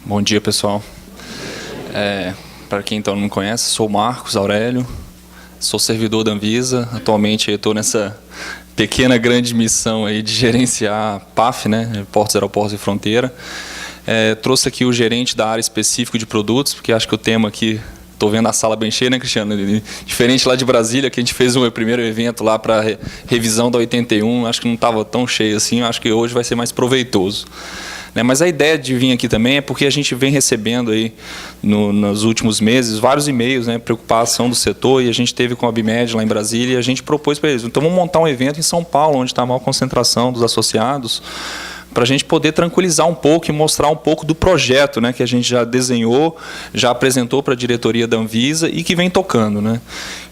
Bom dia, pessoal. Para quem então não me conhece, sou Marcos Aurélio, sou servidor da Anvisa. Atualmente estou nessa pequena, grande missão aí de gerenciar PAF, né, Portos, Aeroportos e Fronteira. Trouxe aqui o gerente da área específica de produtos, porque acho que o tema aqui, estou vendo a sala bem cheia, né, Cristiano? Diferente lá de Brasília, que a gente fez o primeiro evento lá para revisão da 81, acho que não estava tão cheio assim, acho que hoje vai ser mais proveitoso. Mas a ideia de vir aqui também é porque a gente vem recebendo aí nos últimos meses vários e-mails, né, preocupação do setor, e a gente teve com a Abimed lá em Brasília e a gente propôs para eles, então vamos montar um evento em São Paulo, onde está a maior concentração dos associados, para a gente poder tranquilizar um pouco e mostrar um pouco do projeto, né, que a gente já desenhou, já apresentou para a diretoria da Anvisa e que vem tocando, né.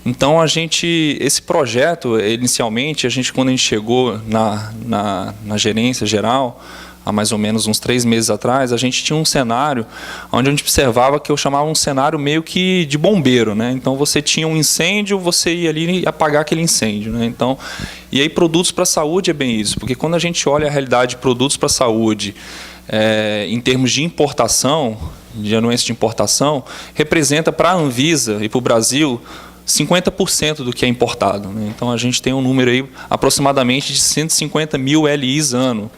Então esse projeto, inicialmente, quando a gente chegou na gerência geral, há mais ou menos uns 3 meses atrás, a gente tinha um cenário onde a gente observava que eu chamava um cenário meio que de bombeiro, né? Então você tinha um incêndio, você ia ali apagar aquele incêndio, né? Então, e aí produtos para a saúde é bem isso, porque quando a gente olha a realidade de produtos para a saúde, em termos de importação, de anuência de importação, representa para a Anvisa e para o Brasil 50% do que é importado, né? Então a gente tem um número aí aproximadamente de 150 mil LIs ano,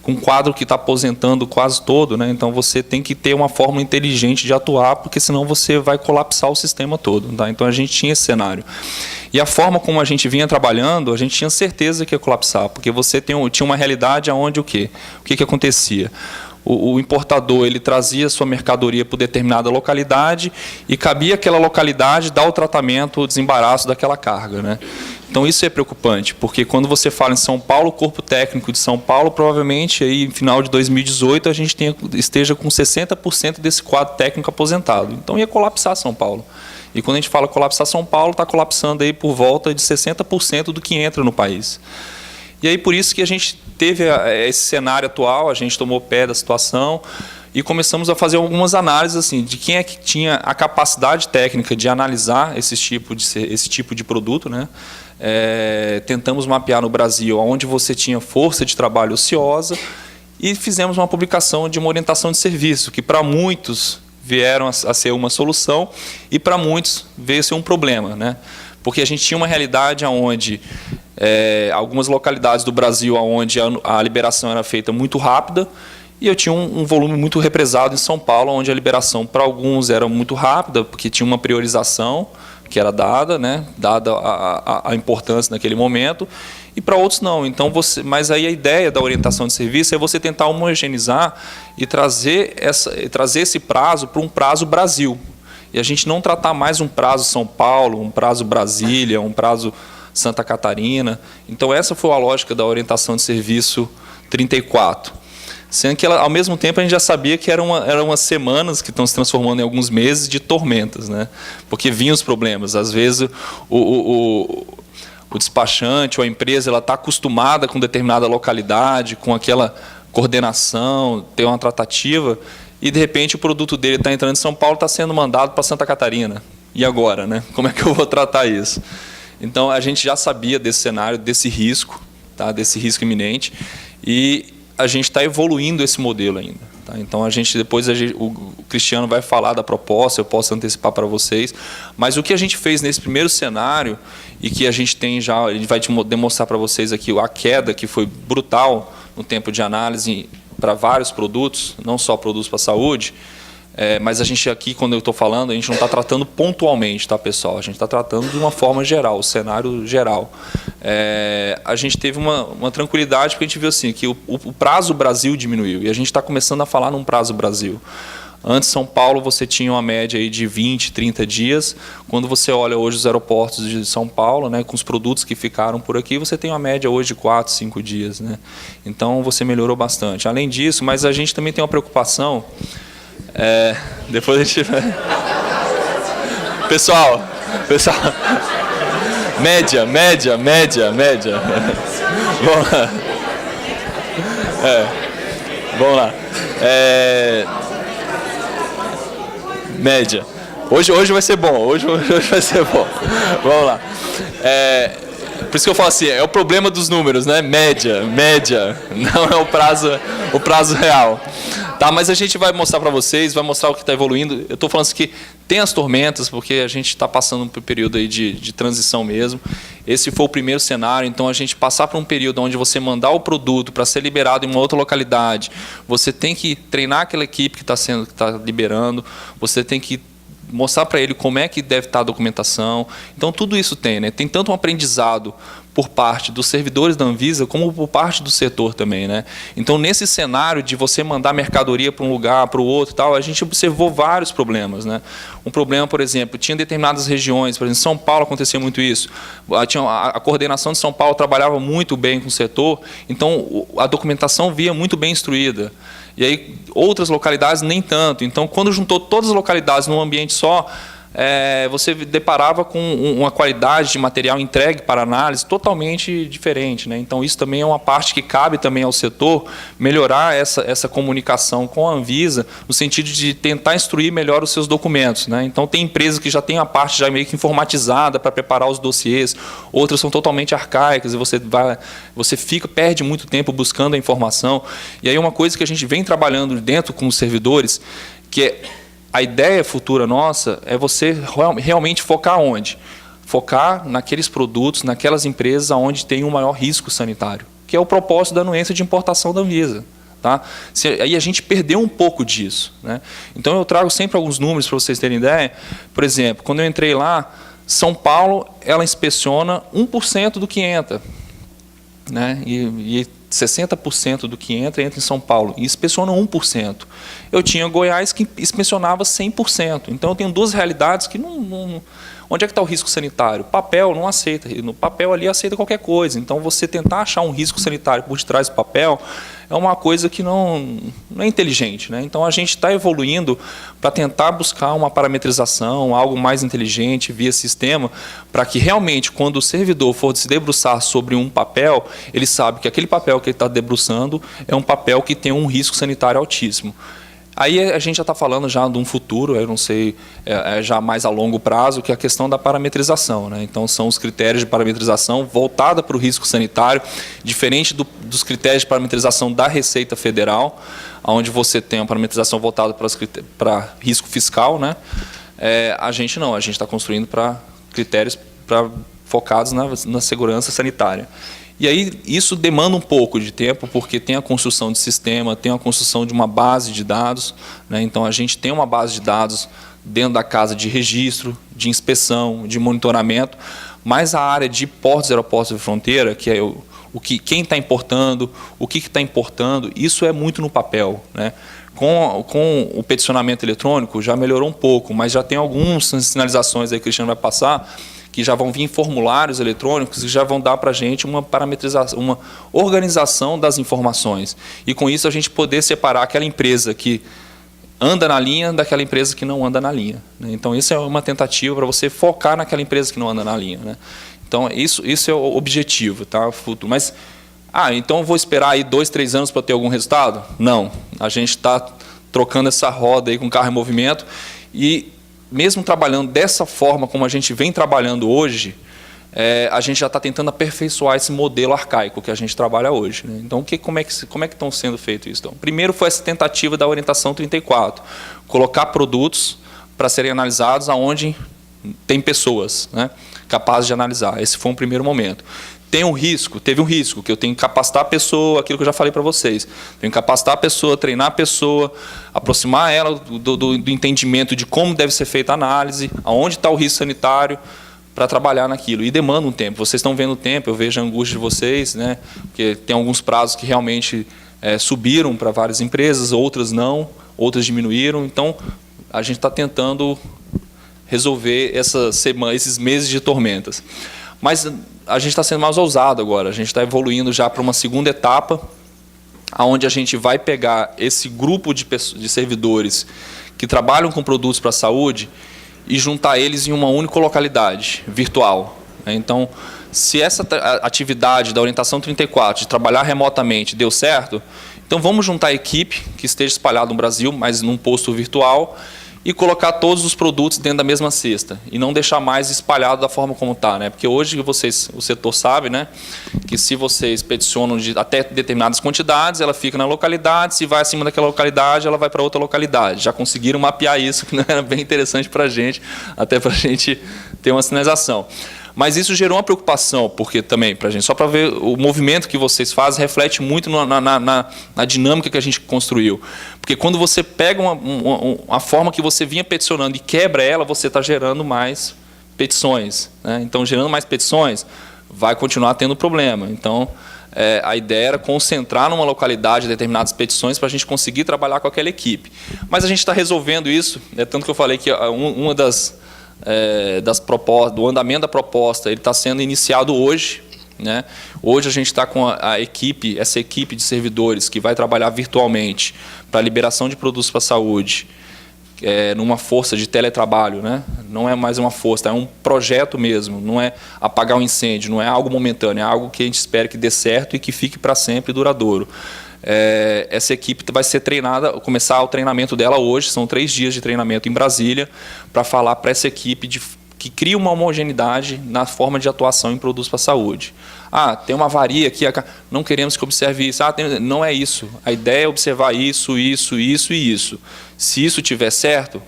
com um quadro que está aposentando quase todo, né? Então você tem que ter uma forma inteligente de atuar, porque senão você vai colapsar o sistema todo, tá? Então a gente tinha esse cenário. E a forma como a gente vinha trabalhando, a gente tinha certeza que ia colapsar, porque você tinha uma realidade onde o que acontecia? O importador ele trazia sua mercadoria para determinada localidade e cabia àquela localidade dar o tratamento, o desembaraço daquela carga, né? Então isso é preocupante, porque quando você fala em São Paulo, o corpo técnico de São Paulo, provavelmente aí, no final de 2018 a gente esteja com 60% desse quadro técnico aposentado. Então ia colapsar São Paulo. E quando a gente fala colapsar São Paulo, está colapsando aí por volta de 60% do que entra no país. E aí por isso que a gente teve esse cenário atual, a gente tomou pé da situação e começamos a fazer algumas análises assim, de quem é que tinha a capacidade técnica de analisar esse tipo de produto, né? Tentamos mapear no Brasil onde você tinha força de trabalho ociosa e fizemos uma publicação de uma orientação de serviço, que para muitos vieram a ser uma solução e para muitos veio a ser um problema, né? Porque a gente tinha uma realidade onde algumas localidades do Brasil onde a liberação era feita muito rápida, e eu tinha um volume muito represado em São Paulo, onde a liberação para alguns era muito rápida, porque tinha uma priorização que era dada, né, dada a importância naquele momento, e para outros não. Então mas aí a ideia da orientação de serviço é você tentar homogeneizar e trazer esse prazo para um prazo Brasil. E a gente não tratar mais um prazo São Paulo, um prazo Brasília, um prazo Santa Catarina. Então essa foi a lógica da orientação de serviço 34. Sendo que, ao mesmo tempo, a gente já sabia que eram umas semanas que estão se transformando em alguns meses de tormentas, né? Porque vinham os problemas. Às vezes, o despachante ou a empresa está acostumada com determinada localidade, com aquela coordenação, ter uma tratativa, e, de repente, o produto dele está entrando em São Paulo, está sendo mandado para Santa Catarina. E agora, né? Como é que eu vou tratar isso? Então, a gente já sabia desse cenário, desse risco, tá? Desse risco iminente, e a gente está evoluindo esse modelo ainda. Tá? Então, o Cristiano vai falar da proposta, eu posso antecipar para vocês, mas o que a gente fez nesse primeiro cenário, e que a gente tem já, ele vai demonstrar para vocês aqui a queda, que foi brutal no tempo de análise para vários produtos, não só produtos para a saúde, mas a gente aqui, quando eu estou falando, a gente não está tratando pontualmente, tá, pessoal? A gente está tratando de uma forma geral, o cenário geral. A gente teve uma tranquilidade, porque a gente viu assim, que o prazo Brasil diminuiu, e a gente está começando a falar num prazo Brasil. Antes, São Paulo, você tinha uma média aí de 20, 30 dias. Quando você olha hoje os aeroportos de São Paulo, né, com os produtos que ficaram por aqui, você tem uma média hoje de 4, 5 dias. Né? Então, você melhorou bastante. Além disso, mas a gente também tem uma preocupação. Depois a gente... Pessoal, média. Vamos lá. Média. Hoje vai ser bom. Hoje vai ser bom. Vamos lá. Por isso que eu falo assim, é o problema dos números, né? Média, não é o prazo real. Tá, mas a gente vai mostrar para vocês, vai mostrar o que está evoluindo. Eu estou falando assim que tem as tormentas, porque a gente está passando por um período aí de transição mesmo. Esse foi o primeiro cenário, então a gente passar por um período onde você mandar o produto para ser liberado em uma outra localidade, você tem que treinar aquela equipe que está liberando, você tem que mostrar para ele como é que deve estar a documentação. Então, tudo isso tem, né? Tem tanto um aprendizado por parte dos servidores da Anvisa, como por parte do setor também, né? Então, nesse cenário de você mandar mercadoria para um lugar, para o outro, tal, a gente observou vários problemas, né? Um problema, por exemplo, tinha determinadas regiões, por exemplo, em São Paulo acontecia muito isso. A coordenação de São Paulo trabalhava muito bem com o setor, então a documentação via muito bem instruída. E aí outras localidades nem tanto. Então, quando juntou todas as localidades num ambiente só, você deparava com uma qualidade de material entregue para análise totalmente diferente, né? Então, isso também é uma parte que cabe também ao setor melhorar essa comunicação com a Anvisa, no sentido de tentar instruir melhor os seus documentos, né? Então, tem empresas que já têm a parte já meio que informatizada para preparar os dossiês, outras são totalmente arcaicas, e você perde muito tempo buscando a informação. E aí uma coisa que a gente vem trabalhando dentro com os servidores, que é a ideia futura nossa é você realmente focar onde? Focar naqueles produtos, naquelas empresas onde tem um maior risco sanitário, que é o propósito da anuência de importação da Anvisa. Tá? Aí a gente perdeu um pouco disso, né? Então eu trago sempre alguns números para vocês terem ideia. Por exemplo, quando eu entrei lá, São Paulo ela inspeciona 1% do que entra, né? E 60% do que entra em São Paulo, e inspeciona 1%. Eu tinha Goiás que inspecionava 100%. Então, eu tenho duas realidades que não... Onde é que está o risco sanitário? Papel não aceita. No papel ali aceita qualquer coisa. Então, você tentar achar um risco sanitário por detrás do papel é uma coisa que não é inteligente, né? Então, a gente está evoluindo para tentar buscar uma parametrização, algo mais inteligente via sistema, para que realmente, quando o servidor for se debruçar sobre um papel, ele sabe que aquele papel que ele está debruçando é um papel que tem um risco sanitário altíssimo. Aí a gente já está falando já de um futuro, eu não sei, já mais a longo prazo, que é a questão da parametrização, né? Então, são os critérios de parametrização voltada para o risco sanitário, diferente dos critérios de parametrização da Receita Federal, onde você tem a parametrização voltada para risco fiscal, né? A gente não, a gente está construindo para critérios focados na segurança sanitária. E aí isso demanda um pouco de tempo, porque tem a construção de sistema, tem a construção de uma base de dados, né? Então, a gente tem uma base de dados dentro da casa de registro, de inspeção, de monitoramento, mas a área de portos, aeroportos e fronteira, que é quem está importando, o que está importando, isso é muito no papel, né? Com o peticionamento eletrônico já melhorou um pouco, mas já tem algumas sinalizações aí que o Cristiano vai passar, que já vão vir formulários eletrônicos que já vão dar para a gente uma parametrização, uma organização das informações. E com isso a gente poder separar aquela empresa que anda na linha daquela empresa que não anda na linha, né? Então, isso é uma tentativa para você focar naquela empresa que não anda na linha, né? Então, isso é o objetivo, tá? Futuro. Mas, então eu vou esperar aí 2, 3 anos para ter algum resultado? Não. A gente está trocando essa roda aí com o carro em movimento e, mesmo trabalhando dessa forma como a gente vem trabalhando hoje, a gente já está tentando aperfeiçoar esse modelo arcaico que a gente trabalha hoje, né? Então, como é que estão sendo feito isso? Então, primeiro foi essa tentativa da orientação 34, colocar produtos para serem analisados aonde tem pessoas, né, capazes de analisar. Esse foi um primeiro momento. Teve um risco, que eu tenho que capacitar a pessoa, aquilo que eu já falei para vocês. Tenho que capacitar a pessoa, treinar a pessoa, aproximar ela do entendimento de como deve ser feita a análise, aonde está o risco sanitário, para trabalhar naquilo. E demanda um tempo. Vocês estão vendo o tempo, eu vejo a angústia de vocês, né? Porque tem alguns prazos que realmente subiram para várias empresas, outras não, outras diminuíram. Então, a gente está tentando resolver esses meses de tormentas. Mas a gente está sendo mais ousado agora, a gente está evoluindo já para uma segunda etapa, onde a gente vai pegar esse grupo de servidores que trabalham com produtos para a saúde e juntar eles em uma única localidade virtual. Então, se essa atividade da orientação 34, de trabalhar remotamente, deu certo, então vamos juntar a equipe que esteja espalhada no Brasil, mas num posto virtual, e colocar todos os produtos dentro da mesma cesta e não deixar mais espalhado da forma como está, né? Porque hoje o setor sabe, né, que se vocês peticionam até determinadas quantidades, ela fica na localidade, se vai acima daquela localidade, ela vai para outra localidade. Já conseguiram mapear isso, que não era bem interessante para a gente, até para a gente ter uma sinalização. Mas isso gerou uma preocupação, porque também, para a gente, só para ver o movimento que vocês fazem, reflete muito na dinâmica que a gente construiu. Porque quando você pega uma forma que você vinha peticionando e quebra ela, você está gerando mais petições, né? Então, gerando mais petições, vai continuar tendo problema. Então, a ideia era concentrar numa localidade determinadas petições para a gente conseguir trabalhar com aquela equipe. Mas a gente está resolvendo isso, tanto que eu falei que uma das propostas, do andamento da proposta, ele está sendo iniciado hoje, né? Hoje a gente está com essa equipe de servidores que vai trabalhar virtualmente para a liberação de produtos para a saúde, numa força de teletrabalho, né? Não é mais uma força, é um projeto mesmo, não é apagar um incêndio, não é algo momentâneo, é algo que a gente espera que dê certo e que fique para sempre duradouro. Essa equipe vai ser treinada, começar o treinamento dela hoje, são 3 dias de treinamento em Brasília, para falar para essa equipe que cria uma homogeneidade na forma de atuação em produtos para a saúde. Tem uma avaria aqui, não queremos que observe isso. Não é isso. A ideia é observar isso, isso, isso e isso. Se isso tiver certo,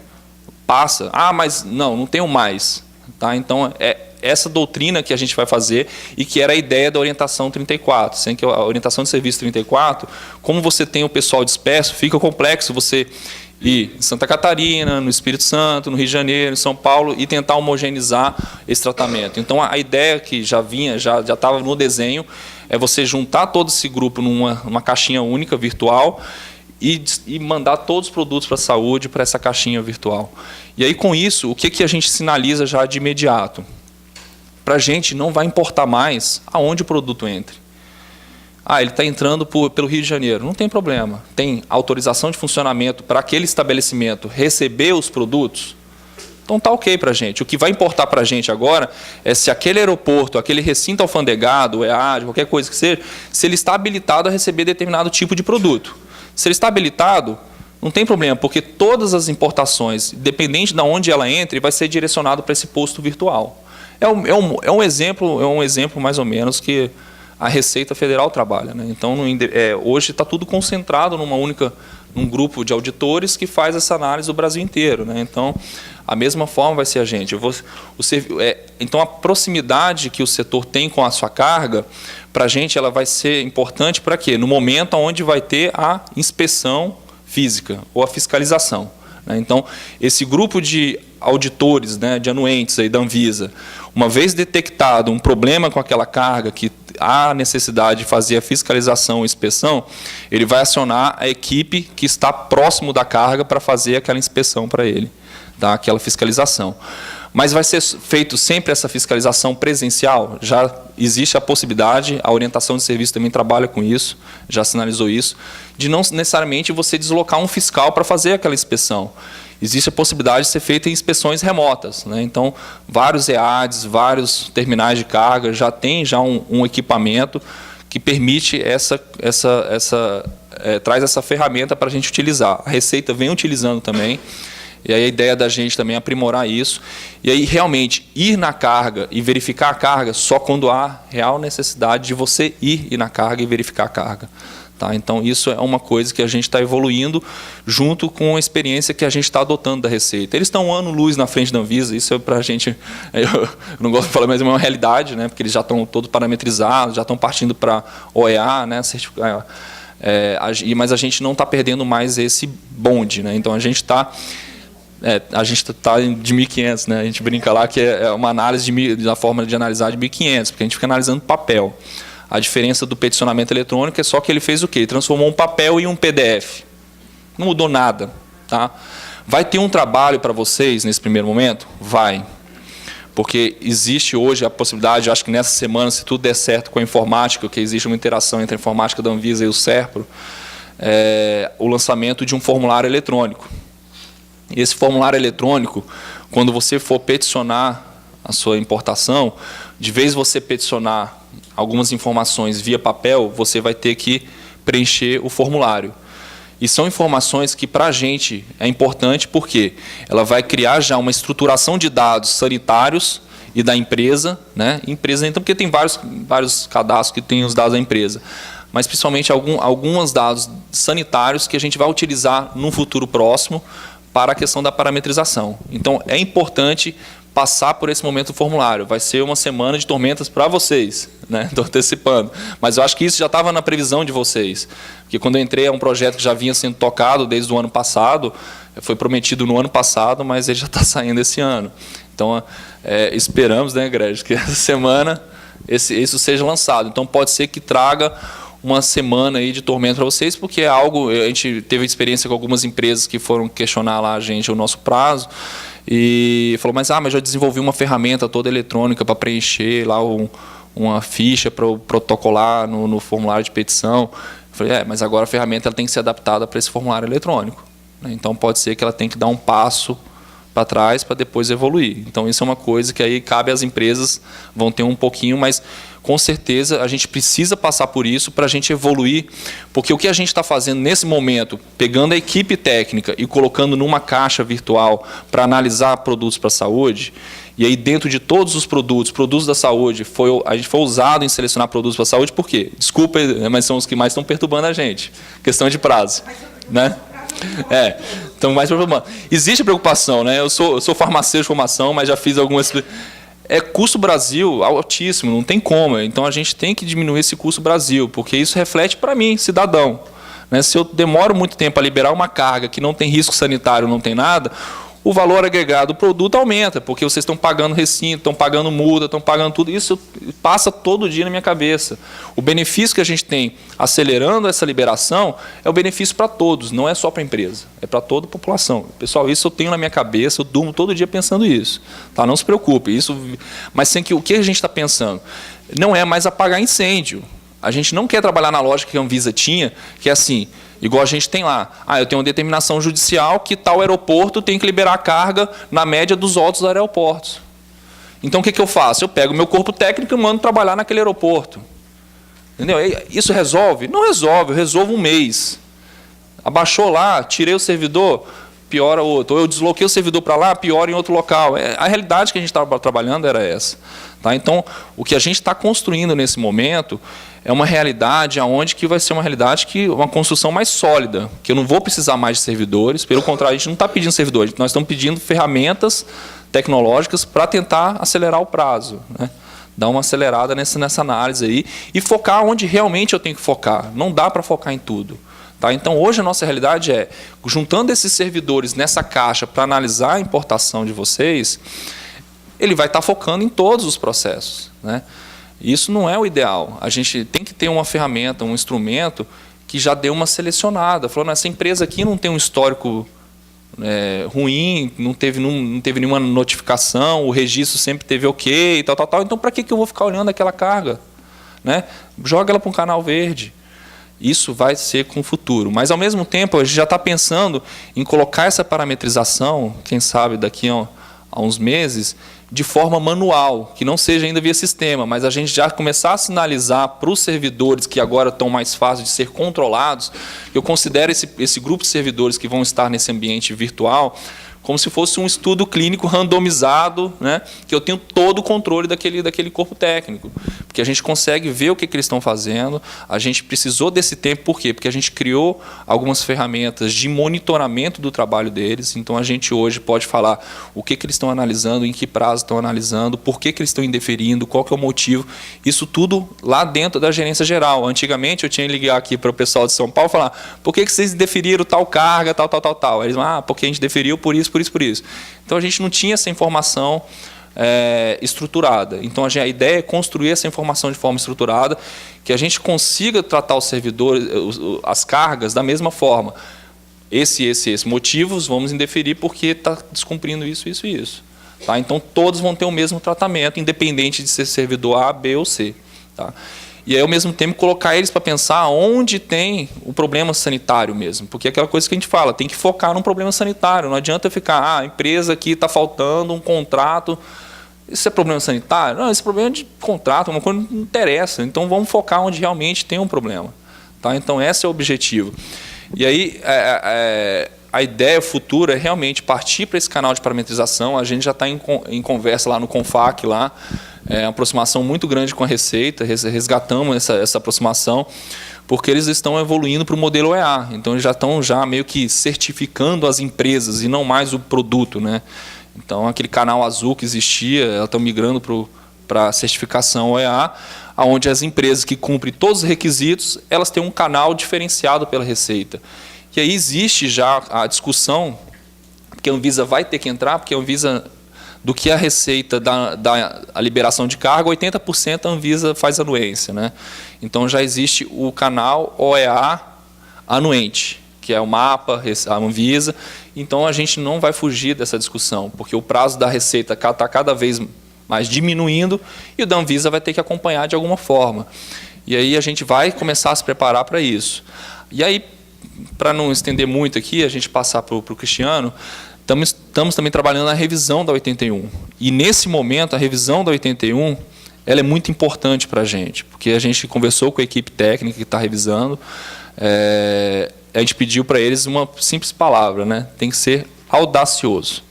passa. Mas não tenho mais. Tá? Então, essa doutrina que a gente vai fazer e que era a ideia da orientação 34. Sem que a orientação de serviço 34, como você tem o pessoal disperso, fica complexo você ir em Santa Catarina, no Espírito Santo, no Rio de Janeiro, em São Paulo, e tentar homogeneizar esse tratamento. Então, a ideia que já estava no desenho, é você juntar todo esse grupo numa caixinha única, virtual, e mandar todos os produtos para a saúde para essa caixinha virtual. E aí, com isso, o que a gente sinaliza já de imediato? Para a gente não vai importar mais aonde o produto entre. Ele está entrando pelo Rio de Janeiro. Não tem problema. Tem autorização de funcionamento para aquele estabelecimento receber os produtos? Então está ok para a gente. O que vai importar para a gente agora é se aquele aeroporto, aquele recinto alfandegado, o EAD, qualquer coisa que seja, se ele está habilitado a receber determinado tipo de produto. Se ele está habilitado, não tem problema, porque todas as importações, independente de onde ela entre, vai ser direcionado para esse posto virtual. É um exemplo mais ou menos que a Receita Federal trabalha, né? Então, hoje está tudo concentrado num grupo de auditores que faz essa análise do Brasil inteiro, né? Então, a mesma forma vai ser a gente. Então, a proximidade que o setor tem com a sua carga, para a gente, ela vai ser importante para quê? No momento onde vai ter a inspeção física ou a fiscalização, né? Então, esse grupo de auditores, né, de anuentes aí da Anvisa, uma vez detectado um problema com aquela carga, que há necessidade de fazer a fiscalização ou inspeção, ele vai acionar a equipe que está próximo da carga para fazer aquela inspeção para ele, tá? Aquela fiscalização. Mas vai ser feito sempre essa fiscalização presencial? Já existe a possibilidade, a orientação de serviço também trabalha com isso, já sinalizou isso, de não necessariamente você deslocar um fiscal para fazer aquela inspeção. Existe a possibilidade de ser feita em inspeções remotas, né? Então, vários EADs, vários terminais de carga já tem um equipamento que permite traz essa ferramenta para a gente utilizar. A Receita vem utilizando também, e aí a ideia da gente também é aprimorar isso, e aí realmente ir na carga e verificar a carga só quando há real necessidade de você ir na carga e verificar a carga. Tá? Então, isso é uma coisa que a gente está evoluindo junto com a experiência que a gente está adotando da Receita. Eles estão um ano-luz na frente da Anvisa, isso é para a gente, eu não gosto de falar, mas é uma realidade, né? Porque eles já estão todos parametrizados, já estão partindo para OEA, né? Mas a gente não está perdendo mais esse bonde, né? Então, a gente está de 1.500, né? A gente brinca lá que é uma análise da forma de analisar de 1.500, porque a gente fica analisando papel. A diferença do peticionamento eletrônico é só que ele fez o quê? Ele transformou um papel em um PDF. Não mudou nada. Tá? Vai ter um trabalho para vocês nesse primeiro momento? Vai. Porque existe hoje a possibilidade, acho que nessa semana, se tudo der certo com a informática, que existe uma interação entre a informática da Anvisa e o SERPRO, o lançamento de um formulário eletrônico. E esse formulário eletrônico, quando você for peticionar a sua importação, de vez você peticionar algumas informações via papel, você vai ter que preencher o formulário. E são informações que, para a gente, é importante porque ela vai criar já uma estruturação de dados sanitários e da empresa, né? Empresa, então, porque tem vários cadastros que tem os dados da empresa, mas principalmente alguns dados sanitários que a gente vai utilizar num futuro próximo para a questão da parametrização. Então, é importante passar por esse momento do formulário. Vai ser uma semana de tormentas para vocês, né? Estou antecipando. Mas eu acho que isso já estava na previsão de vocês. Porque quando eu entrei, é um projeto que já vinha sendo tocado desde o ano passado, foi prometido no ano passado, mas ele já está saindo esse ano. Então, esperamos, né, Greg, que essa semana isso seja lançado. Então, pode ser que traga uma semana aí de tormento para vocês, porque é algo, a gente teve experiência com algumas empresas que foram questionar lá a gente o nosso prazo, e falou, mas eu já desenvolvi uma ferramenta toda eletrônica para preencher lá uma ficha para protocolar no formulário de petição. Eu falei, mas agora a ferramenta ela tem que ser adaptada para esse formulário eletrônico. Então, pode ser que ela tenha que dar um passo para trás para depois evoluir. Então, isso é uma coisa que aí cabe às empresas, vão ter um pouquinho, mas com certeza a gente precisa passar por isso para a gente evoluir, porque o que a gente está fazendo nesse momento, pegando a equipe técnica e colocando numa caixa virtual para analisar produtos para a saúde, e aí dentro de todos os produtos da saúde, a gente foi usado em selecionar produtos para a saúde, por quê? Desculpa, mas são os que mais estão perturbando a gente. Questão de prazo, né? Então mais preocupado. Existe preocupação, né? Eu sou farmacêutico de formação, mas já fiz algumas. Custo Brasil altíssimo, não tem como. Então a gente tem que diminuir esse custo Brasil, porque isso reflete para mim, cidadão. Né? Se eu demoro muito tempo a liberar uma carga que não tem risco sanitário, não tem nada, o valor agregado do produto aumenta, porque vocês estão pagando recinto, estão pagando multa, estão pagando tudo. Isso passa todo dia na minha cabeça. O benefício que a gente tem acelerando essa liberação é o benefício para todos, não é só para a empresa, é para toda a população. Pessoal, isso eu tenho na minha cabeça, eu durmo todo dia pensando isso. Tá? Não se preocupe. Mas sem que o que a gente está pensando? Não é mais apagar incêndio. A gente não quer trabalhar na lógica que a Anvisa tinha, que é assim, igual a gente tem lá. Eu tenho uma determinação judicial que tal aeroporto tem que liberar a carga na média dos outros aeroportos. Então, o que eu faço? Eu pego o meu corpo técnico e mando trabalhar naquele aeroporto. Entendeu? Isso resolve? Não resolve, eu resolvo um mês. Abaixou lá, tirei o servidor, piora outro. Ou eu desloquei o servidor para lá, piora em outro local. A realidade que a gente estava trabalhando era essa. Tá? Então, o que a gente está construindo nesse momento é uma realidade onde que vai ser uma realidade uma construção mais sólida, que eu não vou precisar mais de servidores, pelo contrário, a gente não está pedindo servidores, nós estamos pedindo ferramentas tecnológicas para tentar acelerar o prazo, né? Dar uma acelerada nessa análise aí e focar onde realmente eu tenho que focar, não dá para focar em tudo. Tá? Então, hoje a nossa realidade é, juntando esses servidores nessa caixa para analisar a importação de vocês, ele vai estar focando em todos os processos, né? Isso não é o ideal. A gente tem que ter uma ferramenta, um instrumento que já dê uma selecionada. Falando, essa empresa aqui não tem um histórico ruim, não teve nenhuma notificação, o registro sempre teve ok, tal. Então, para que eu vou ficar olhando aquela carga? Né? Joga ela para um canal verde. Isso vai ser com o futuro. Mas, ao mesmo tempo, a gente já está pensando em colocar essa parametrização, quem sabe daqui a uns meses, de forma manual, que não seja ainda via sistema, mas a gente já começar a sinalizar para os servidores que agora estão mais fáceis de ser controlados. Eu considero esse grupo de servidores que vão estar nesse ambiente virtual como se fosse um estudo clínico randomizado, né, que eu tenho todo o controle daquele corpo técnico. Porque a gente consegue ver o que eles estão fazendo, a gente precisou desse tempo, por quê? Porque a gente criou algumas ferramentas de monitoramento do trabalho deles, então a gente hoje pode falar o que eles estão analisando, em que prazo estão analisando, por que eles estão indeferindo, qual que é o motivo, isso tudo lá dentro da gerência geral. Antigamente eu tinha que ligar aqui para o pessoal de São Paulo e falar, por que vocês deferiram tal carga, tal. Eles falam, porque a gente deferiu por isso. Então a gente não tinha essa informação estruturada. Então a ideia é construir essa informação de forma estruturada, que a gente consiga tratar os servidores, as cargas da mesma forma. Esse motivos, vamos indeferir porque está descumprindo isso. Tá? Então todos vão ter o mesmo tratamento, independente de ser servidor A, B ou C. Tá? E aí, ao mesmo tempo, colocar eles para pensar onde tem o problema sanitário mesmo. Porque é aquela coisa que a gente fala, tem que focar num problema sanitário. Não adianta ficar, a empresa aqui está faltando um contrato. Isso é problema sanitário? Não, esse problema é de contrato, uma coisa que não interessa. Então, vamos focar onde realmente tem um problema. Tá? Então, esse é o objetivo. E aí, a ideia futura é realmente partir para esse canal de parametrização. A gente já está em conversa lá no CONFAC, lá, uma aproximação muito grande com a Receita, resgatamos essa aproximação, porque eles estão evoluindo para o modelo OEA. Então, eles já estão meio que certificando as empresas e não mais o produto, né? Então, aquele canal azul que existia, elas estão migrando para a certificação OEA, onde as empresas que cumprem todos os requisitos, elas têm um canal diferenciado pela Receita. E aí existe já a discussão, que a Anvisa vai ter que entrar, porque a Anvisa, do que a Receita dá a liberação de carga, 80% a Anvisa faz anuência, né? Então já existe o canal OEA anuente, que é o mapa, a Anvisa. Então a gente não vai fugir dessa discussão, porque o prazo da Receita está cada vez mais diminuindo e o da Anvisa vai ter que acompanhar de alguma forma. E aí a gente vai começar a se preparar para isso. E aí, para não estender muito aqui, a gente passar para o Cristiano, estamos também trabalhando na revisão da 81. E nesse momento, a revisão da 81 ela é muito importante para a gente, porque a gente conversou com a equipe técnica que está revisando, a gente pediu para eles uma simples palavra, né? Tem que ser audacioso,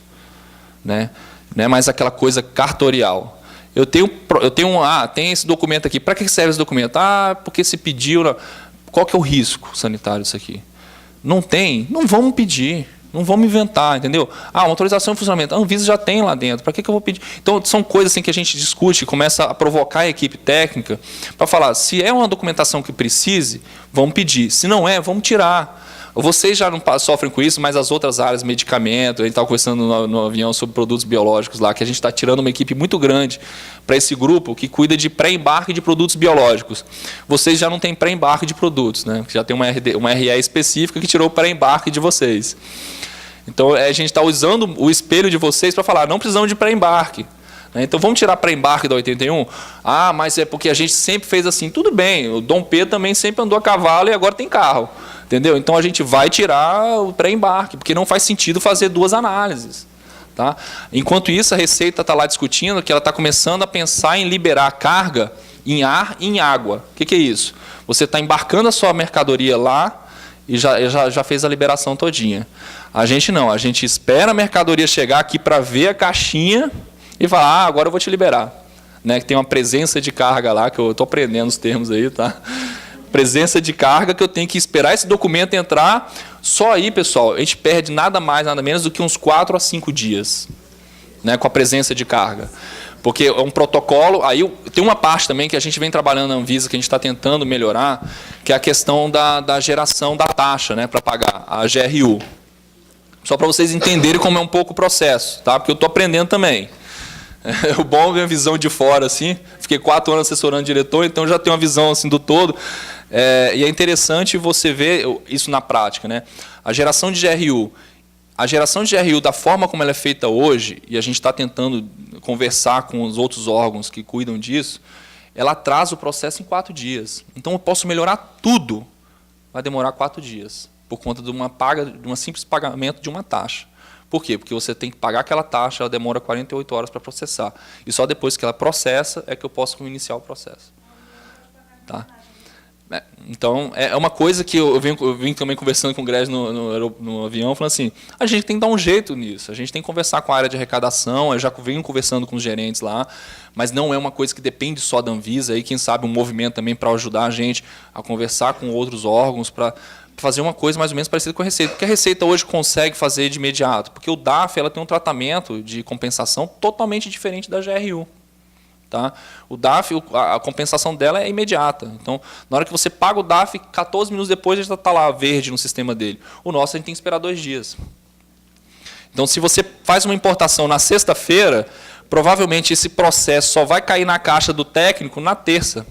né? Não é mais aquela coisa cartorial. Tem esse documento aqui. Para que serve esse documento? Porque se pediu. Qual que é o risco sanitário disso aqui? Não tem? Não vamos pedir. Não vamos inventar, entendeu? Uma autorização de funcionamento. A Anvisa já tem lá dentro. Para que eu vou pedir? Então, são coisas assim que a gente discute, começa a provocar a equipe técnica para falar, se é uma documentação que precise, vamos pedir. Se não é, vamos tirar. Vocês já não sofrem com isso, mas as outras áreas, medicamento, a gente estava conversando no avião sobre produtos biológicos lá, que a gente está tirando uma equipe muito grande para esse grupo que cuida de pré-embarque de produtos biológicos. Vocês já não têm pré-embarque de produtos, né? Já tem uma RE específica que tirou o pré-embarque de vocês. Então, a gente está usando o espelho de vocês para falar, não precisamos de pré-embarque. Então, vamos tirar pré-embarque da 81? Mas é porque a gente sempre fez assim. Tudo bem, o Dom Pedro também sempre andou a cavalo e agora tem carro. Entendeu? Então, a gente vai tirar o pré-embarque, porque não faz sentido fazer duas análises. Tá? Enquanto isso, a Receita está lá discutindo que ela está começando a pensar em liberar a carga em ar e em água. O que é isso? Você está embarcando a sua mercadoria lá e já fez a liberação todinha. A gente não, a gente espera a mercadoria chegar aqui para ver a caixinha e falar, agora eu vou te liberar. Né? Que tem uma presença de carga lá, que eu estou aprendendo os termos aí, tá? Presença de carga, que eu tenho que esperar esse documento entrar. Só aí, pessoal, a gente perde nada mais, nada menos do que uns 4 a 5 dias, né, com a presença de carga. Porque é um protocolo. Aí tem uma parte também que a gente vem trabalhando na Anvisa, que a gente está tentando melhorar, que é a questão da geração da taxa, né, para pagar, a GRU. Só para vocês entenderem como é um pouco o processo, tá? Porque eu estou aprendendo também. O bom é ver a visão de fora, assim. Fiquei 4 anos assessorando o diretor, então já tenho uma visão assim do todo. E é interessante você ver isso na prática, né? A geração de GRU. A geração de GRU, da forma como ela é feita hoje, e a gente está tentando conversar com os outros órgãos que cuidam disso, ela atrasa o processo em 4 dias. Então, eu posso melhorar tudo. Vai demorar 4 dias, por conta de um simples pagamento de uma taxa. Por quê? Porque você tem que pagar aquela taxa, ela demora 48 horas para processar. E só depois que ela processa é que eu posso iniciar o processo. Tá? Então, é uma coisa que eu vim também conversando com o Greg no avião, falando assim, a gente tem que dar um jeito nisso, a gente tem que conversar com a área de arrecadação, eu já venho conversando com os gerentes lá, mas não é uma coisa que depende só da Anvisa, aí quem sabe um movimento também para ajudar a gente a conversar com outros órgãos, para fazer uma coisa mais ou menos parecida com a Receita. Porque a Receita hoje consegue fazer de imediato, porque o DAF ela tem um tratamento de compensação totalmente diferente da GRU. Tá? O DAF, a compensação dela é imediata. Então, na hora que você paga o DAF, 14 minutos depois já está lá verde no sistema dele. O nosso a gente tem que esperar 2 dias. Então, se você faz uma importação na sexta-feira, provavelmente esse processo só vai cair na caixa do técnico na terça.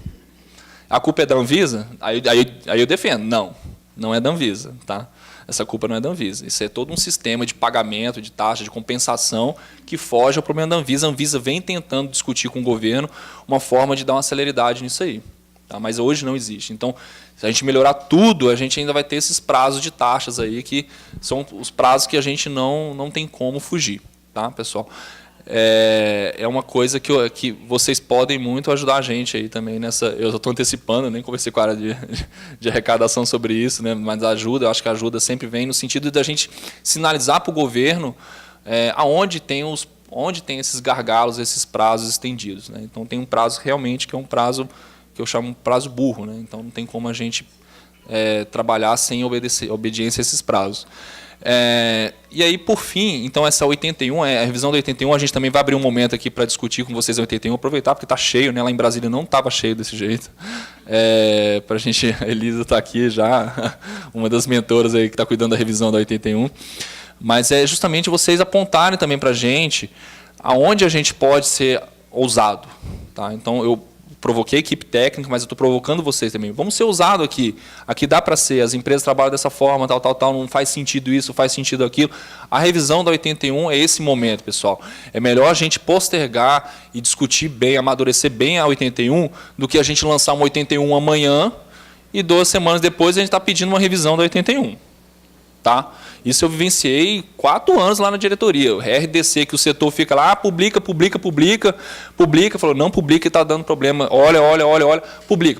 A culpa é da Anvisa? Aí eu defendo. Não é da Anvisa. Tá? Essa culpa não é da Anvisa. Isso é todo um sistema de pagamento, de taxa, de compensação que foge ao problema da Anvisa. A Anvisa vem tentando discutir com o governo uma forma de dar uma celeridade nisso aí. Tá? Mas hoje não existe. Então, se a gente melhorar tudo, a gente ainda vai ter esses prazos de taxas aí, que são os prazos que a gente não tem como fugir. Tá, pessoal? é uma coisa que vocês podem muito ajudar a gente aí também nessa. Eu estou antecipando, nem conversei com a área de arrecadação sobre isso, né? Mas ajuda, eu acho que a ajuda sempre vem no sentido da gente sinalizar para o governo onde tem esses gargalos, esses prazos estendidos, né? Então tem um prazo realmente que é um prazo que eu chamo de prazo burro, né? Então não tem como a gente trabalhar sem obediência a esses prazos. E aí, por fim, então essa 81, a revisão da 81, a gente também vai abrir um momento aqui para discutir com vocês a 81, aproveitar porque está cheio, né? Lá em Brasília não estava cheio desse jeito. Para a gente, a Elisa está aqui já, uma das mentoras aí que está cuidando da revisão da 81. Mas é justamente vocês apontarem também para a gente aonde a gente pode ser ousado. Tá? Então, eu provoquei a equipe técnica, mas eu estou provocando vocês também. Vamos ser ousados aqui. Aqui dá para ser, as empresas trabalham dessa forma, tal, não faz sentido isso, faz sentido aquilo. A revisão da 81 é esse momento, pessoal. É melhor a gente postergar e discutir bem, amadurecer bem a 81, do que a gente lançar uma 81 amanhã e 2 semanas depois a gente está pedindo uma revisão da 81. Tá? Isso eu vivenciei 4 anos lá na diretoria. O RDC, que o setor fica lá, publica, falou, não publica e está dando problema. Olha,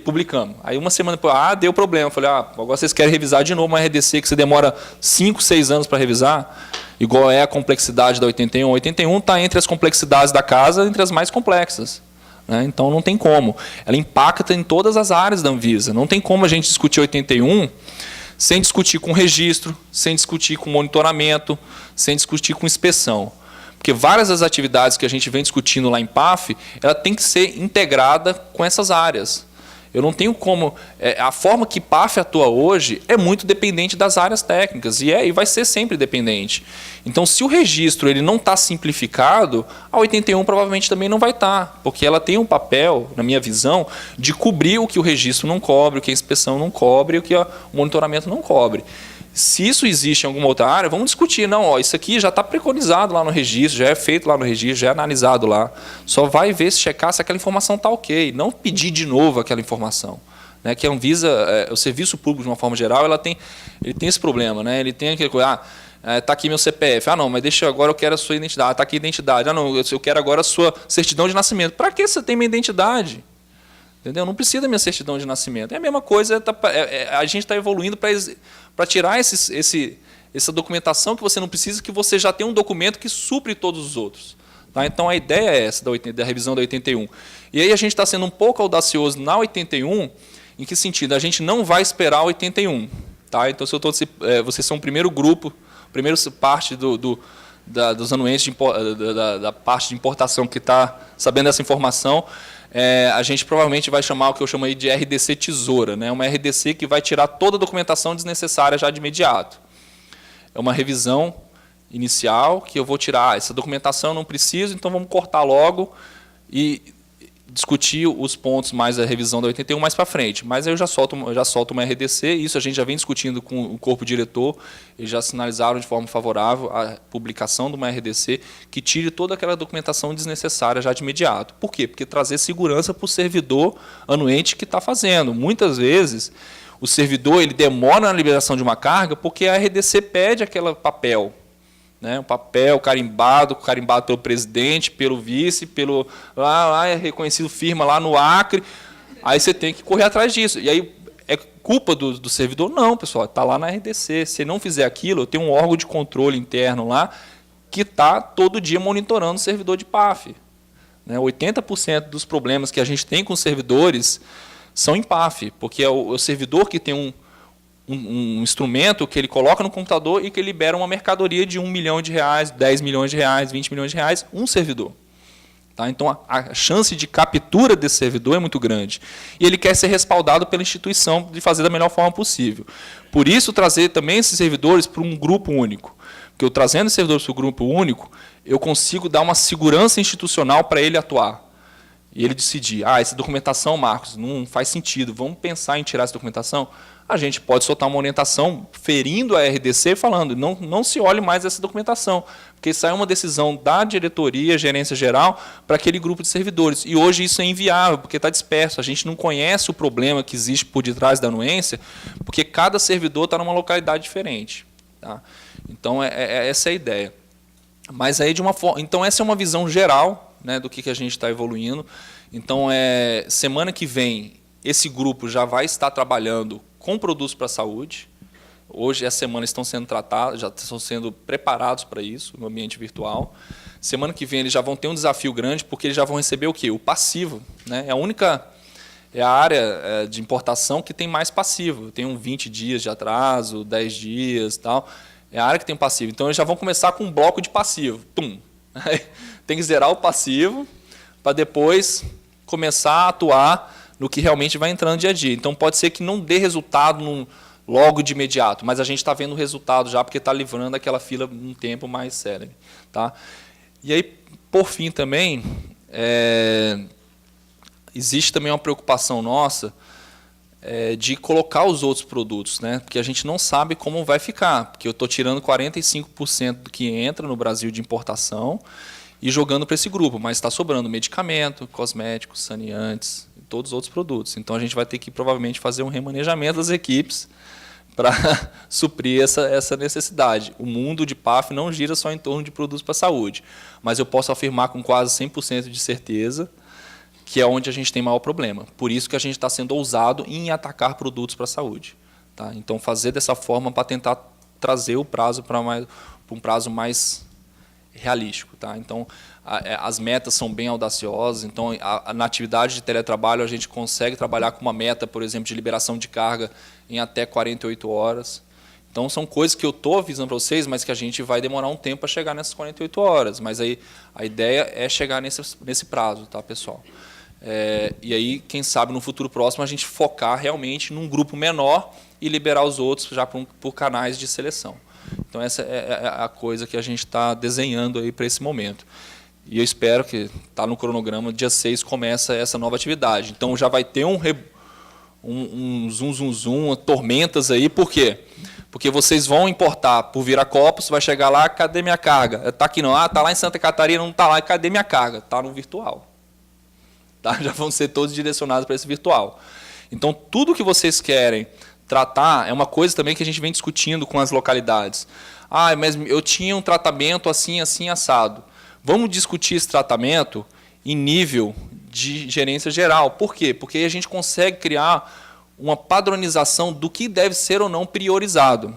publicamos. Aí uma semana depois, deu problema. Falei, agora vocês querem revisar de novo uma RDC que você demora 5, 6 anos para revisar? Igual é a complexidade da 81. A 81 está entre as complexidades da casa, entre as mais complexas. Né? Então não tem como. Ela impacta em todas as áreas da Anvisa. Não tem como a gente discutir 81 sem discutir com registro, sem discutir com monitoramento, sem discutir com inspeção. Porque várias das atividades que a gente vem discutindo lá em PAF, ela tem que ser integrada com essas áreas. Eu não tenho como... a forma que PAF atua hoje é muito dependente das áreas técnicas, e vai ser sempre dependente. Então, se o registro ele não está simplificado, a 81 provavelmente também não vai estar, porque ela tem um papel, na minha visão, de cobrir o que o registro não cobre, o que a inspeção não cobre, o que o monitoramento não cobre. Se isso existe em alguma outra área, vamos discutir. Não, isso aqui já está preconizado lá no registro, já é feito lá no registro, já é analisado lá. Só vai ver, se checar se aquela informação está ok. Não pedir de novo aquela informação. Né? Que a Anvisa, o serviço público, de uma forma geral, ele tem esse problema. Né? Ele tem aquele coisa, está aqui meu CPF. Não, mas deixa agora, eu quero a sua identidade. Está aqui a identidade. Não, eu quero agora a sua certidão de nascimento. Para que você tem minha identidade? Entendeu? Não precisa da minha certidão de nascimento. É a mesma coisa, a gente está evoluindo para tirar essa documentação que você não precisa, que você já tem um documento que supre todos os outros. Tá? Então, a ideia é essa da revisão da 81. E aí a gente está sendo um pouco audacioso na 81, em que sentido? A gente não vai esperar a 81. Tá? Então, vocês são o primeiro grupo, primeira parte dos anuentes, da parte de importação que está sabendo dessa informação. A gente provavelmente vai chamar o que eu chamo aí de RDC tesoura, né? Uma RDC que vai tirar toda a documentação desnecessária já de imediato. É uma revisão inicial que eu vou tirar. Essa documentação eu não preciso, então vamos cortar logo e discutir os pontos mais da revisão da 81 mais para frente. Mas aí eu já solto uma RDC, isso a gente já vem discutindo com o corpo diretor, eles já sinalizaram de forma favorável a publicação de uma RDC que tire toda aquela documentação desnecessária já de imediato. Por quê? Porque trazer segurança para o servidor anuente que está fazendo. Muitas vezes, o servidor ele demora na liberação de uma carga porque a RDC pede aquele papel. Né, um papel carimbado pelo presidente, pelo vice, lá é reconhecido firma lá no Acre, aí você tem que correr atrás disso. E aí é culpa do servidor? Não, pessoal, está lá na RDC. Se não fizer aquilo, eu tenho um órgão de controle interno lá que está todo dia monitorando o servidor de PAF. Né, 80% dos problemas que a gente tem com os servidores são em PAF, porque é o servidor que tem um instrumento que ele coloca no computador e que libera uma mercadoria de R$1 milhão, 10 milhões de reais, 20 milhões de reais, um servidor. Tá? Então, a chance de captura desse servidor é muito grande. E ele quer ser respaldado pela instituição de fazer da melhor forma possível. Por isso, trazer também esses servidores para um grupo único. Porque eu trazendo esses servidores para o grupo único, eu consigo dar uma segurança institucional para ele atuar. E ele decidir, essa documentação, Marcos, não faz sentido, vamos pensar em tirar essa documentação. A gente pode soltar uma orientação ferindo a RDC, falando, não se olhe mais essa documentação, porque sai uma decisão da diretoria, gerência geral, para aquele grupo de servidores. E hoje isso é inviável, porque está disperso. A gente não conhece o problema que existe por detrás da anuência, porque cada servidor está numa localidade diferente. Tá? Então, essa é a ideia. Mas aí de uma forma, então essa é uma visão geral, né, do que a gente está evoluindo. Então semana que vem esse grupo já vai estar trabalhando com produtos para a saúde. Hoje essa semana estão sendo tratados, já estão sendo preparados para isso no ambiente virtual. Semana que vem eles já vão ter um desafio grande porque eles já vão receber o quê? O passivo, né? É a área de importação que tem mais passivo. Tem 20 dias de atraso, 10 dias, tal. É a área que tem passivo. Então, eles já vão começar com um bloco de passivo. Tum. Tem que zerar o passivo para depois começar a atuar no que realmente vai entrando no dia a dia. Então, pode ser que não dê resultado logo de imediato, mas a gente está vendo o resultado já porque está livrando aquela fila um tempo mais célebre. Tá? E aí, por fim, também, existe também uma preocupação nossa de colocar os outros produtos, né? Porque a gente não sabe como vai ficar, porque eu estou tirando 45% do que entra no Brasil de importação e jogando para esse grupo, mas está sobrando medicamento, cosméticos, saneantes e todos os outros produtos. Então a gente vai ter que provavelmente fazer um remanejamento das equipes para suprir essa necessidade. O mundo de PAF não gira só em torno de produtos para a saúde, mas eu posso afirmar com quase 100% de certeza que é onde a gente tem maior problema. Por isso que a gente está sendo ousado em atacar produtos para a saúde. Tá? Então, fazer dessa forma para tentar trazer o prazo para um prazo mais realístico. Tá? Então, as metas são bem audaciosas. Então, na atividade de teletrabalho, a gente consegue trabalhar com uma meta, por exemplo, de liberação de carga em até 48 horas. Então, são coisas que eu estou avisando para vocês, mas que a gente vai demorar um tempo para chegar nessas 48 horas. Mas aí a ideia é chegar nesse prazo, tá, pessoal? E aí, quem sabe, no futuro próximo, a gente focar realmente num grupo menor e liberar os outros já por canais de seleção. Então, essa é a coisa que a gente está desenhando aí para esse momento. E eu espero que, está no cronograma, dia 6 começa essa nova atividade. Então, já vai ter um zoom, tormentas aí. Por quê? Porque vocês vão importar por Viracopos, vai chegar lá, cadê minha carga? Está aqui não, está lá em Santa Catarina, não está lá, cadê minha carga? Está no virtual. Tá? Já vão ser todos direcionados para esse virtual. Então, tudo que vocês querem tratar é uma coisa também que a gente vem discutindo com as localidades. Mas eu tinha um tratamento assim, assim, assado. Vamos discutir esse tratamento em nível de gerência geral. Por quê? Porque aí a gente consegue criar uma padronização do que deve ser ou não priorizado.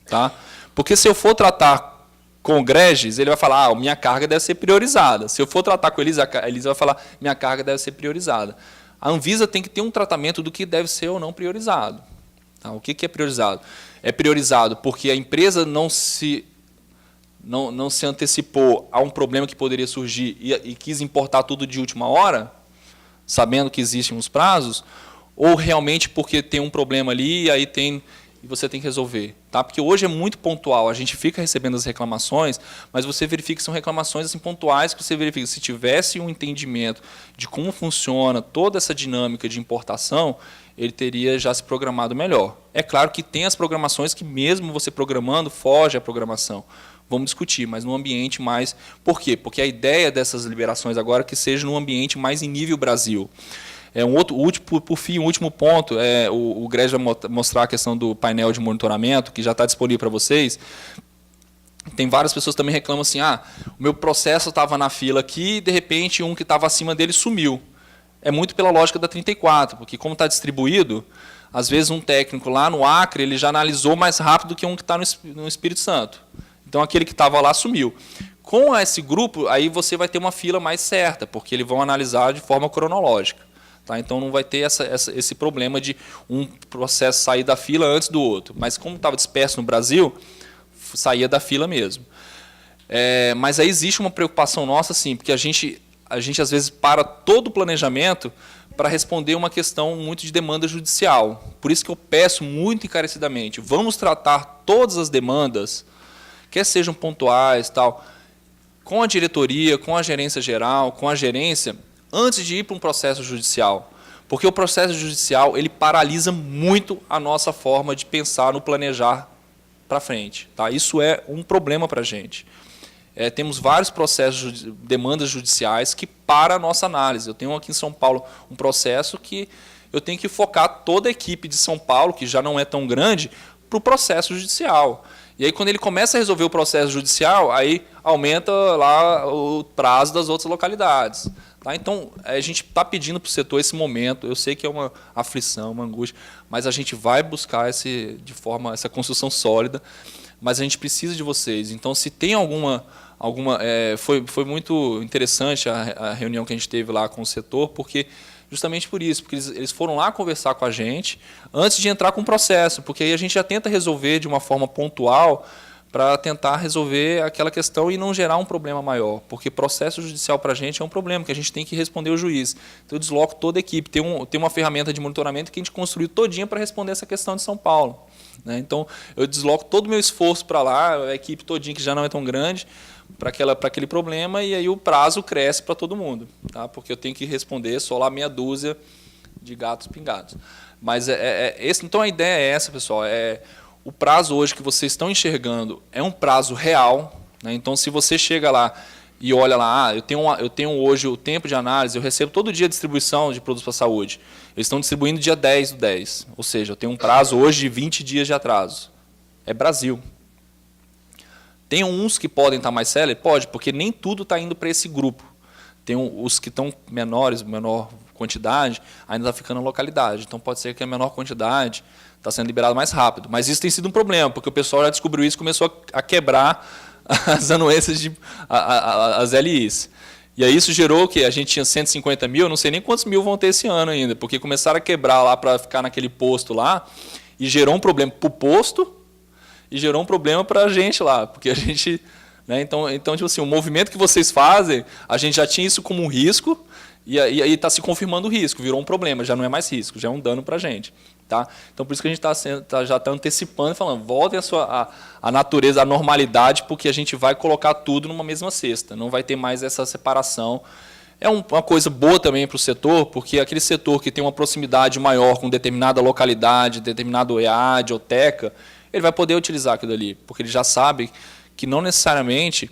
Tá? Porque se eu for tratar com o Gregis, ele vai falar, minha carga deve ser priorizada. Se eu for tratar com a Elisa vai falar, minha carga deve ser priorizada. A Anvisa tem que ter um tratamento do que deve ser ou não priorizado. Tá? O que é priorizado? É priorizado porque a empresa não se antecipou a um problema que poderia surgir e quis importar tudo de última hora, sabendo que existem os prazos, ou realmente porque tem um problema ali e você tem que resolver. Tá? Porque hoje é muito pontual, a gente fica recebendo as reclamações, mas você verifica que são reclamações assim, pontuais, que você verifica. Se tivesse um entendimento de como funciona toda essa dinâmica de importação, ele teria já se programado melhor. É claro que tem as programações que mesmo você programando, foge à programação. Vamos discutir, mas num ambiente mais... Por quê? Porque a ideia dessas liberações agora é que seja num ambiente mais em nível Brasil. Por fim, um último ponto, o Greg vai mostrar a questão do painel de monitoramento, que já está disponível para vocês. Tem várias pessoas que também reclamam assim, o meu processo estava na fila aqui e, de repente, um que estava acima dele sumiu. É muito pela lógica da 34, porque como está distribuído, às vezes um técnico lá no Acre ele já analisou mais rápido que um que está no Espírito Santo. Então, aquele que estava lá sumiu. Com esse grupo, aí você vai ter uma fila mais certa, porque eles vão analisar de forma cronológica. Tá? Então, não vai ter esse problema de um processo sair da fila antes do outro. Mas, como estava disperso no Brasil, saía da fila mesmo. Mas aí existe uma preocupação nossa, sim, porque a gente às vezes, para todo o planejamento para responder uma questão muito de demanda judicial. Por isso que eu peço muito encarecidamente, vamos tratar todas as demandas, quer sejam pontuais, tal, com a diretoria, com a gerência geral, com a gerência, antes de ir para um processo judicial. Porque o processo judicial ele paralisa muito a nossa forma de pensar no planejar para frente. Tá? Isso é um problema para a gente. Temos vários processos, demandas judiciais que param a nossa análise. Eu tenho aqui em São Paulo um processo que eu tenho que focar toda a equipe de São Paulo, que já não é tão grande, para o processo judicial. E aí, quando ele começa a resolver o processo judicial, aí aumenta lá o prazo das outras localidades. Tá? Então, a gente está pedindo para o setor esse momento. Eu sei que é uma aflição, uma angústia, mas a gente vai buscar essa construção sólida, mas a gente precisa de vocês. Então, se tem foi muito interessante a reunião que a gente teve lá com o setor, porque justamente por isso, porque eles foram lá conversar com a gente antes de entrar com o processo, porque aí a gente já tenta resolver de uma forma pontual para tentar resolver aquela questão e não gerar um problema maior, porque processo judicial para a gente é um problema, que a gente tem que responder o juiz. Então eu desloco toda a equipe, tem uma ferramenta de monitoramento que a gente construiu todinha para responder essa questão de São Paulo. Né? Então eu desloco todo o meu esforço para lá, a equipe todinha que já não é tão grande, para aquele problema, e aí o prazo cresce para todo mundo, tá? Porque eu tenho que responder só lá meia dúzia de gatos pingados. Mas então a ideia é essa, pessoal. O prazo hoje que vocês estão enxergando é um prazo real. Né? Então, se você chega lá e olha lá, eu tenho hoje o tempo de análise, eu recebo todo dia a distribuição de produtos para a saúde. Eles estão distribuindo dia 10/10, ou seja, eu tenho um prazo hoje de 20 dias de atraso. É Brasil. Tem uns que podem estar mais céleres? Pode, porque nem tudo está indo para esse grupo. Tem os que estão menor quantidade, ainda está ficando na localidade. Então, pode ser que a menor quantidade está sendo liberada mais rápido. Mas isso tem sido um problema, porque o pessoal já descobriu isso e começou a quebrar as anuências, as LIs. E aí isso gerou o quê? A gente tinha 150 mil, eu não sei nem quantos mil vão ter esse ano ainda, porque começaram a quebrar lá para ficar naquele posto lá, e gerou um problema para o posto, e gerou um problema para a gente lá, porque a gente... Né, então, tipo assim, o movimento que vocês fazem, a gente já tinha isso como um risco, e aí está se confirmando o risco, virou um problema, já não é mais risco, já é um dano para a gente. Tá? Então, por isso que a gente já está antecipando e falando, voltem a natureza, a normalidade, porque a gente vai colocar tudo numa mesma cesta, não vai ter mais essa separação. É uma coisa boa também para o setor, porque aquele setor que tem uma proximidade maior com determinada localidade, determinado EAD ou TECA, ele vai poder utilizar aquilo ali, porque ele já sabe que não necessariamente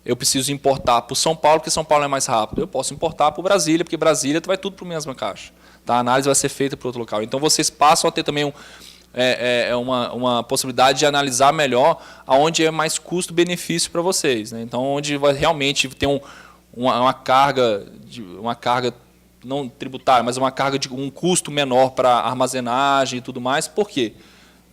eu preciso importar para o São Paulo, porque São Paulo é mais rápido. Eu posso importar para o Brasília, porque Brasília vai tudo para a mesma caixa. Tá? A análise vai ser feita para outro local. Então, vocês passam a ter também uma possibilidade de analisar melhor aonde é mais custo-benefício para vocês. Né? Então, onde vai realmente ter uma carga não tributária, mas uma carga de um custo menor para armazenagem e tudo mais. Por quê?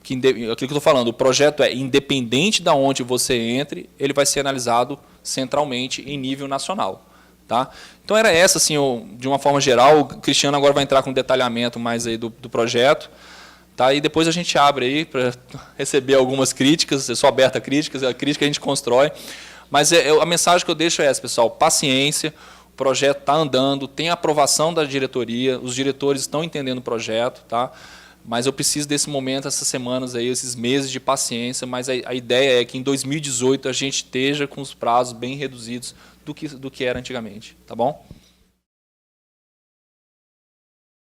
Aquilo que eu estou falando, o projeto é independente de onde você entre, ele vai ser analisado centralmente em nível nacional. Tá? Então era essa, assim, de uma forma geral. O Cristiano agora vai entrar com um detalhamento mais aí do projeto. Tá? E depois a gente abre aí para receber algumas críticas. Eu sou aberto a críticas, a crítica a gente constrói. Mas a mensagem que eu deixo é essa, pessoal, paciência, o projeto está andando, tem a aprovação da diretoria, os diretores estão entendendo o projeto, tá? Mas eu preciso desse momento, essas semanas, aí, esses meses de paciência, mas a ideia é que em 2018 a gente esteja com os prazos bem reduzidos do que era antigamente. Tá bom?